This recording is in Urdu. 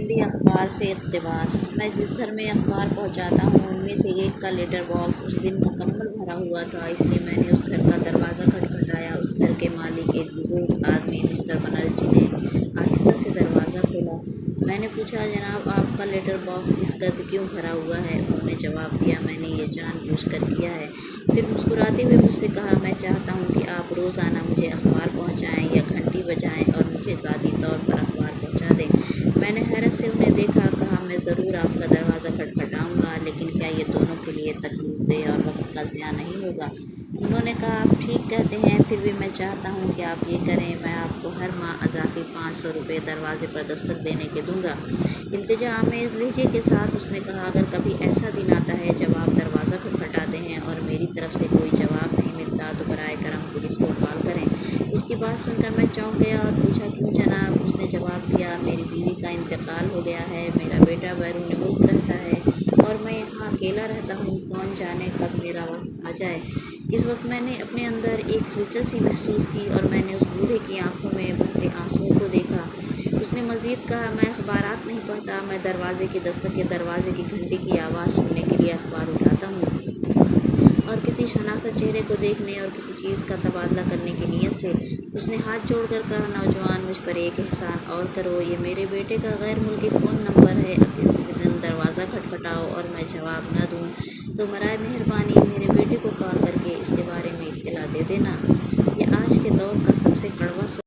دلی اخبار سے اقتباس: میں جس گھر میں اخبار پہنچاتا ہوں ان میں سے ایک کا لیٹر باکس اس دن مکمل بھرا ہوا تھا، اس لیے میں نے اس گھر کا دروازہ کھٹکھٹایا۔ اس گھر کے مالک، ایک بزرگ آدمی مسٹر بنرجی نے آہستہ سے دروازہ کھولا۔ میں نے پوچھا، جناب آپ کا لیٹر باکس اس قدر کیوں بھرا ہوا ہے؟ انہوں نے جواب دیا، میں نے یہ جان بوجھ کر کیا ہے۔ پھر مسکراتے ہوئے مجھ سے کہا، میں چاہتا ہوں کہ آپ روزانہ مجھے اخبار پہنچائیں یا گھنٹی بجائیں اور مجھے ذاتی طور پر اخبار پہنچا دیں۔ میں نے حیرت سے انہیں دیکھا، کہا، میں ضرور آپ کا دروازہ کھٹکھٹاؤں گا، لیکن کیا یہ دونوں کے لیے تکلیف دہ اور وقت کا ضیاع نہیں ہوگا؟ انہوں نے کہا، آپ ٹھیک کہتے ہیں، پھر بھی میں چاہتا ہوں کہ آپ یہ کریں، میں آپ کو ہر ماہ اضافی 500 روپے دروازے پر دستک دینے کے دوں گا۔ التجا آمیز لہجے کے ساتھ اس نے کہا، اگر کبھی ایسا دن آتا ہے جب آپ دروازہ کھٹکھٹاتے ہیں اور میری طرف سے کوئی جواب نہیں ملتا تو برائے کرم پولیس کو کال کریں۔ اس کی بات سن کر میں چونک گیا اور پوچھا، کیوں جناب؟ اس نے جواب دیا، میری بیوی کا انتقال ہو گیا ہے، میرا بیٹا بیرون ملک رہتا ہے اور میں یہاں اکیلا رہتا ہوں، کون جانے کب میرا وقت آ جائے۔ اس وقت میں نے اپنے اندر ایک ہلچل سی محسوس کی اور میں نے اس بوڑھے کی آنکھوں میں بہتے آنسوؤں کو دیکھا۔ اس نے مزید کہا، میں اخبارات نہیں پڑھتا، میں دروازے کی دستک یا دروازے کی گھنٹی کی آواز سننے کے لیے اخبار اٹھاتا ہوں اور کسی شناسا چہرے کو دیکھنے اور کسی چیز کا تبادلہ کرنے کی نیت سے۔ اس نے ہاتھ جوڑ کر کہا، نوجوان، مجھ پر ایک احسان اور کرو، یہ میرے بیٹے کا غیر ملکی فون نمبر ہے، اب کسی دن دروازہ کھٹکھٹاؤ اور میں جواب نہ دوں تو برائے مہربانی میرے بیٹے کو کال کر کے اس کے بارے میں اطلاع دے دینا۔ یہ آج کے دور کا سب سے کڑوا